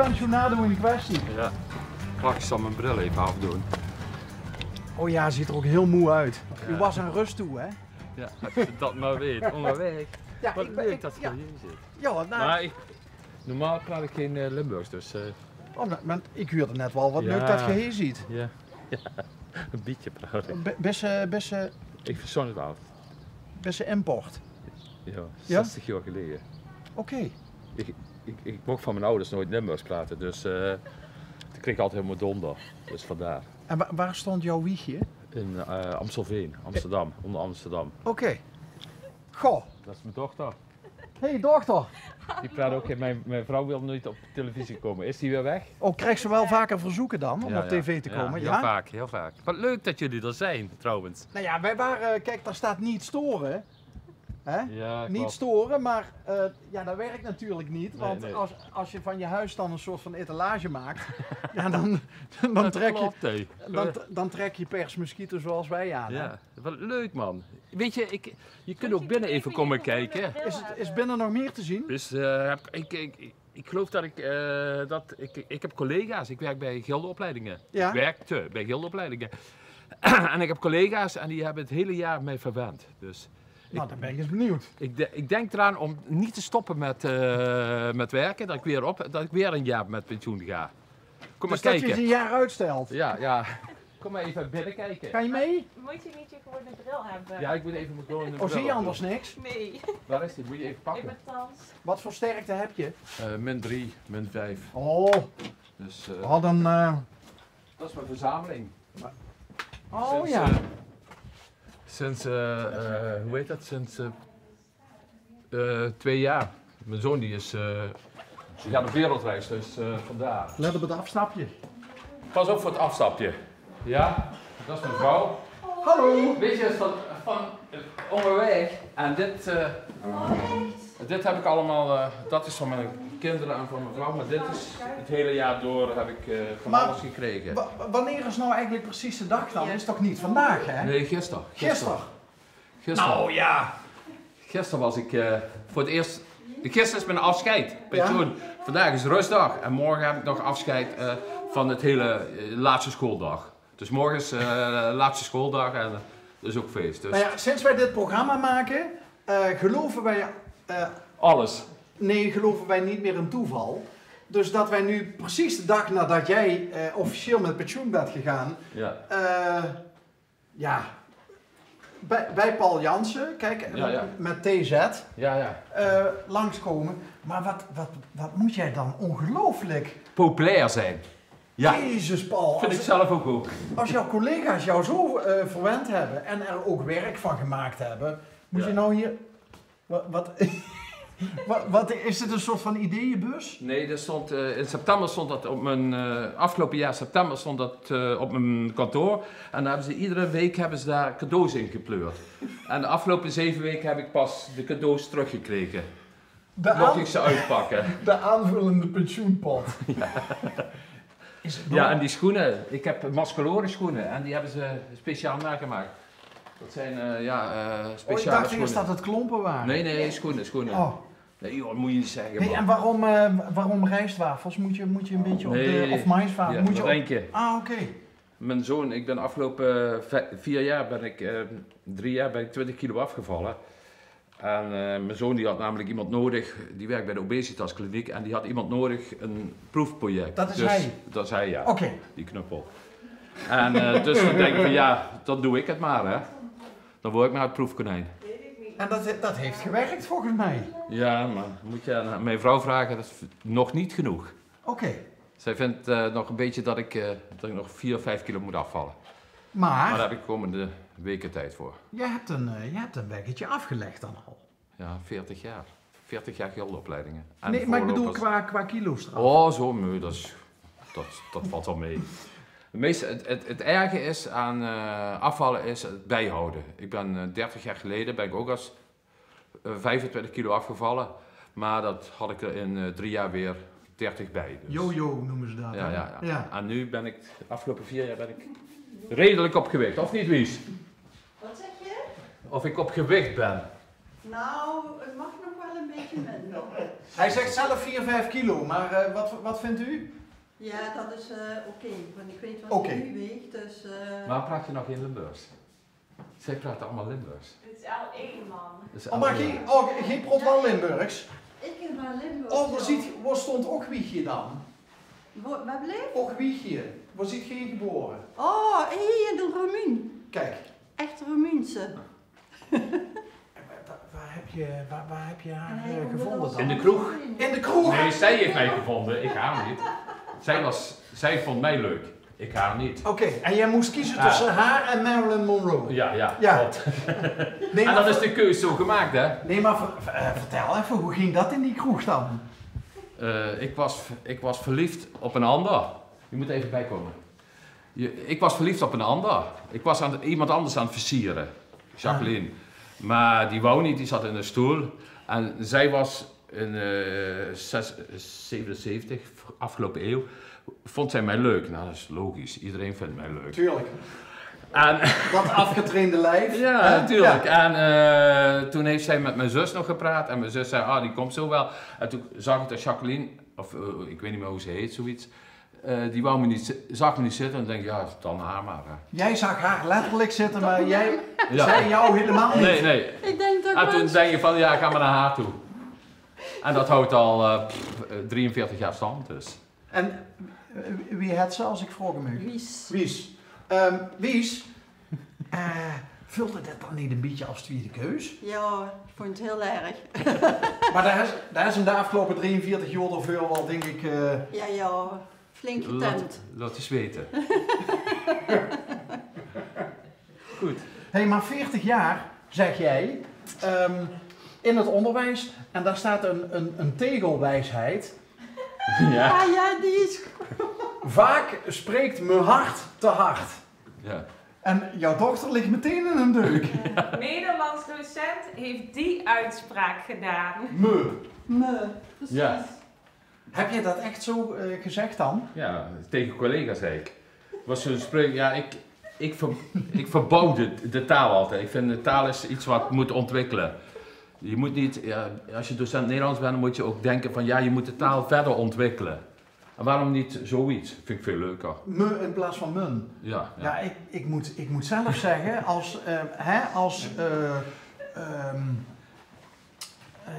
pensionado in kwestie. Ja. Wacht, ik zal mijn bril even afdoen. Oh ja, ziet er ook heel moe uit. Ja. U was aan rust toe, hè? Ja, als je dat maar weet. Onderweg. Ja, Wat leuk dat je ja. hier zit. Ja, nou, Maar normaal praat ik geen Limburgs, dus maar ik huurde net wel wat Ja. leuk dat je hier ziet. ja. Een beetje praat ik. Beste Ik verzon het af. import. Ja, Ja? 60 jaar geleden. Oké. Ik mocht van mijn ouders nooit Limburgs praten, dus toen kreeg ik altijd helemaal donder. Dus vandaar. En waar stond jouw wiegje? In Amstelveen, Amsterdam, onder Amsterdam. Oké. Goh. Dat is mijn dochter. Hé, dochter. Die praat ook, mijn vrouw wil nooit op televisie komen. Is die weer weg? Oh, krijgt ze wel vaker verzoeken dan om Ja, op tv te komen? Ja, heel vaak, heel vaak. Wat leuk dat jullie er zijn, trouwens. Nou ja, wij waren, kijk, daar staat niet storen. Hè? Ja, Niet klopt. storen, maar ja, dat werkt natuurlijk niet. Nee, Want nee. als je van je huis dan een soort van etalage maakt, ja, dan, Dat trek je, klopt, hé. dan trek je persmuskieten zoals wij aan. hè? Ja, wat leuk, man. Weet je, je kunt ook binnen even komen kijken. Is binnen nog meer te zien? Dus ik geloof dat ik heb collega's. Ik werk bij gildeopleidingen. Ja. Ik werkte bij gildeopleidingen. En ik heb collega's en die hebben het hele jaar mij verwend. Dus Nou, dan ben ik eens benieuwd. ik denk eraan om niet te stoppen met werken. Dat ik weer een jaar met pensioen ga. Kom Dus maar dat je kijken. ze een jaar uitstelt. Ja. Kom maar even binnen kijken. Ga je mee? Moet je niet je gewone bril hebben? Ja, ik moet even mijn gewoon. Of zie je anders niks? Nee, Waar is die? Moet je even ik pakken. ben trans. Wat voor sterkte heb je? -3, -5. Oh, Dus we hadden... dat is mijn verzameling. Oh Sinds, ja. Sinds, hoe heet dat? Sinds 2 jaar. Mijn zoon die gaat op wereldreis, dus vandaar. Let op het afstapje. Pas op voor het afstapje. Ja, dat is mijn vrouw. Hallo! Weet je, van onderweg. En dit heb ik allemaal, dat is van mijn kinderen en van mijn vrouw. Maar dit is het hele jaar door heb ik van Maar- alles gekregen. Wanneer is nou eigenlijk precies de dag dan? Is toch niet vandaag, hè? Nee, gisteren. Gisteren. Gisteren. Nou ja. Gisteren was ik voor het eerst. Gisteren is mijn afscheid. Pensioen. Vandaag is rustdag en morgen heb ik nog afscheid van het hele laatste schooldag. Dus morgen is laatste schooldag en dat is ook feest. Dus Nou ja, sinds wij dit programma maken, geloven wij... alles. nee, geloven wij niet meer in toeval. Dus dat wij nu precies de dag nadat jij officieel met pensioen bent gegaan... Ja. ja... Bij Paul Jansen, kijk, Ja. met TZ, Ja. langskomen. Maar wat moet jij dan ongelooflijk... Populair zijn. Ja. Jezus Paul, Vind ik zelf ook. als jouw collega's jou zo verwend hebben en er ook werk van gemaakt hebben, moet Ja. je nou hier... Wat is dit een soort van ideeënbus? Nee, dat stond, in september stond dat op mijn, afgelopen jaar september stond dat op mijn kantoor. En dan hebben ze iedere week daar cadeaus in gepleurd. En de afgelopen 7 weken heb ik pas de cadeaus teruggekregen. Mocht ik ze uitpakken. De aanvullende pensioenpot. Ja, en die schoenen, ik heb Mascalore schoenen en die hebben ze speciaal nagemaakt. Dat zijn Ik speciale dacht schoenen. eerst dat het klompen waren. Nee, schoenen. Oh. Nee joh, dat moet je niet zeggen. Hey, man. en waarom rijstwafels? Moet je een beetje op Nee. de... Of maïswafels? Ja, moet je dat denk je. Ah, oké. Mijn zoon, ik ben de afgelopen 4 jaar, 3 jaar ben ik 20 kilo afgevallen. En mijn zoon die had namelijk iemand nodig, die werkt bij de obesitaskliniek en die had iemand nodig, een proefproject. Dat is dus, hij? Dat is hij, ja. Oké. Die knuppel. En dus dan denk ik van ja, dan doe ik het maar hè. Dan word ik maar het proefkonijn. En dat heeft gewerkt volgens mij. Ja, maar moet je aan mijn vrouw vragen, dat is nog niet genoeg. Oké. Zij vindt nog een beetje dat ik nog 4 of 5 kilo moet afvallen. Maar daar heb ik komende weken tijd voor. jij hebt een weggetje afgelegd dan al. Ja, 40 jaar. 40 jaar gildeopleidingen. Nee, maar ik bedoel qua kilo's eraf. Oh, zo, nee, dat valt wel mee. Het erge is aan afvallen is het bijhouden. Ik ben 30 jaar geleden ben ik ook als 25 kilo afgevallen. Maar dat had ik er in 3 jaar weer 30 bij. Dus. Yo-yo noemen ze dat. hè? Ja. En nu ben ik, de afgelopen 4 jaar ben ik redelijk op gewicht. Of niet, Wies? Wat zeg je? Of ik op gewicht ben. Nou, het mag nog wel een beetje minder. Hij zegt zelf 4-5 kilo, maar wat vindt u? Ja, dat is oké, want ik weet wat hij nu weegt, dus... Maar praat je nog in Limburgs? Zij praten allemaal Limburgs. Het is al één man. Dus Oh, maar geen prot wel Limburgs? Ik ken wel Limburg. Oh, waar stond Okwiegje dan? Wat bleef? Okwiegje, waar zit geen geboren? Oh, hier in de Roemien. Kijk. Echt Roemiense. Waar heb je haar En hij komt gevonden wel dan? In de kroeg. In de kroeg? Nee, zij heeft mij gevonden, ik haar niet. Zij vond mij leuk, ik haar niet. Oké, en jij moest kiezen tussen haar en Marilyn Monroe. Ja. Klopt. Nee, En dan is de keuze zo gemaakt, hè? Nee, maar vertel even, hoe ging dat in die kroeg dan? Ik was verliefd op een ander. Je moet even bijkomen. Ik was verliefd op een ander. Ik was iemand anders aan het versieren. Jacqueline. Maar die wou niet, die zat in een stoel. En zij was in 77, afgelopen eeuw, vond zij mij leuk. Nou, dat is logisch. Iedereen vindt mij leuk. Tuurlijk. En, Dat afgetrainde lijf. ja, natuurlijk. Ja. En toen heeft zij met mijn zus nog gepraat. En mijn zus zei, die komt zo wel. En toen zag ik dat Jacqueline, of ik weet niet meer hoe ze heet, zoiets. Die zag me niet zitten en denk ja, dan haar maar. Jij zag haar letterlijk zitten, maar jij zei jou helemaal niet. Nee. Ik denk dat En toen denk je van, ja, ga maar naar haar toe. En dat houdt al 43 jaar stand, dus. En wie had ze, als ik vragen mag? Wies. Wies, vulde dat dan niet een beetje als tweede keus? Ja, ik vond het heel erg. Maar daar is in de afgelopen 43 jaar of veel wel, denk ik... Ja, flink getemd. Laat eens weten. Goed. Hé, maar 40 jaar, zeg jij, in het onderwijs, en daar staat een tegelwijsheid. Ja. Ja, die is... Vaak spreekt mijn hart te hard. Ja. En jouw dochter ligt meteen in een deuk. Nederlands docent heeft die uitspraak gedaan. Me, precies. Ja. Heb je dat echt zo gezegd dan? Ja, tegen collega's zei ik. Was zo'n spreuk, ja, ik verbouw de taal altijd. Ik vind de taal is iets wat moet ontwikkelen. Je moet niet, ja, als je docent Nederlands bent, dan moet je ook denken van ja, je moet de taal verder ontwikkelen. En waarom niet zoiets? Vind ik veel leuker. Me in plaats van mun. Ja. Ja, ik moet zelf zeggen, als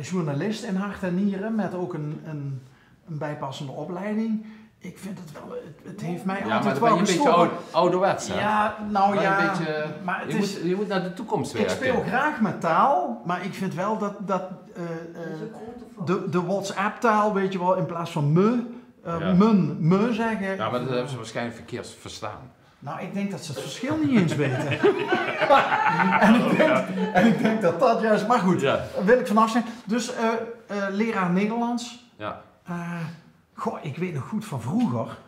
journalist in hart en nieren met ook een bijpassende opleiding. Ik vind het wel, het heeft mij Ja, altijd maar wel dan ben je een gestoord. beetje ouderwets, hè? Ja, nou Maar ja, een beetje, maar het is, je moet naar de toekomst ik werken. speel graag met taal, maar ik vind wel dat Dat is een grote fout. de WhatsApp-taal, weet je wel, in plaats van Ja. me zeggen. Ja, maar dat hebben ze waarschijnlijk verkeerd verstaan. Nou, ik denk dat ze het verschil niet eens weten. en ik denk dat dat juist, maar goed, Ja. daar wil ik vanaf zijn. Dus leraar Nederlands. Ja. Goh, ik weet nog goed van vroeger,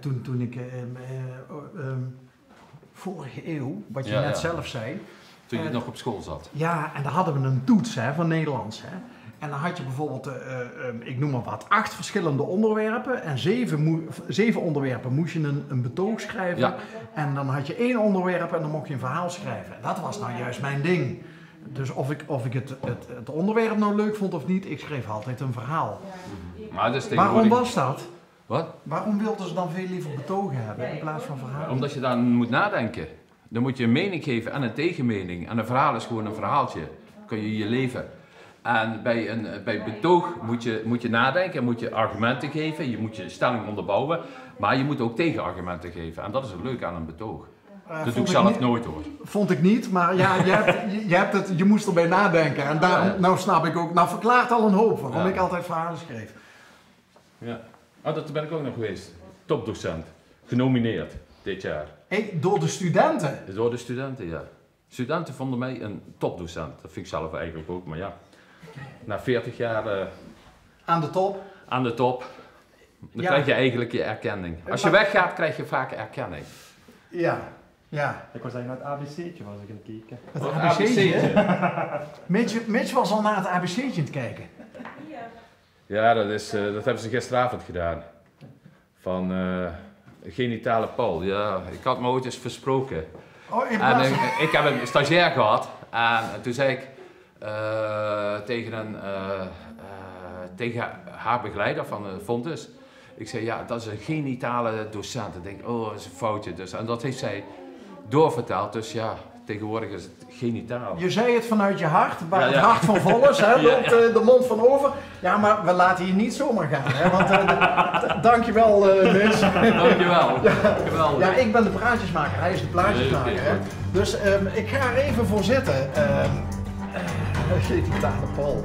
toen ik vorige eeuw, wat je net zelf zei. Toen je nog op school zat. Ja, en daar hadden we een toets van Nederlands. Hè. En dan had je bijvoorbeeld, ik noem maar wat, 8 verschillende onderwerpen. En 7 onderwerpen moest je een betoog schrijven. Ja. En dan had je 1 onderwerp en dan mocht je een verhaal schrijven. En dat was nou juist mijn ding. Dus of ik het onderwerp nou leuk vond of niet, ik schreef altijd een verhaal. Maar dus Waarom was dat? Wat? Waarom wilden ze dan veel liever betogen hebben in plaats van verhalen? Omdat je dan moet nadenken. Dan moet je een mening geven en een tegenmening. En een verhaal is gewoon een verhaaltje. Dan kun je je leven. En bij betoog moet je nadenken, moet je argumenten geven, je moet je stelling onderbouwen, maar je moet ook tegenargumenten geven. En dat is het leuke aan een betoog. Dat doe ik zelf nooit hoor. Vond ik niet, maar ja, je moest erbij nadenken. En daarom, nou snap ik ook, nou verklaart al een hoop waarom ik altijd verhalen schreef. Ja. Oh, dat ben ik ook nog geweest. Topdocent. Genomineerd dit jaar. Hey, door de studenten? Door de studenten, ja. Studenten vonden mij een topdocent. Dat vind ik zelf eigenlijk ook, maar ja. Na 40 jaar aan de top. Aan de top. Dan krijg je eigenlijk je erkenning. Als je weggaat, krijg je vaak erkenning. Ja. Ik was eigenlijk naar het ABC'tje was ik aan het kijken. Het ABC'tje? Mitch was al naar het ABC'tje aan het kijken. Ja, dat hebben ze gisteravond gedaan. Van genitale Paul. Ja, ik had me ooit eens versproken. En ik heb een stagiair gehad. En toen zei ik tegen een tegen haar begeleider van Fontes. Ik zei, ja, dat is een genitale docent. Ik denk, oh, dat is een foutje. Dus, en dat heeft zij doorvertaald. Dus ja, tegenwoordig is het genitaal. Je zei het vanuit je hart, waar het hart van vol is, hè, loopt de mond van over. Ja, maar we laten je niet zomaar gaan, hè, want dankjewel Neus. Dankjewel. Geweldig. Ja, ik ben de praatjesmaker, hij is de plaatjesmaker. Hè. Dus ik ga er even voor zitten. Genitale Paul.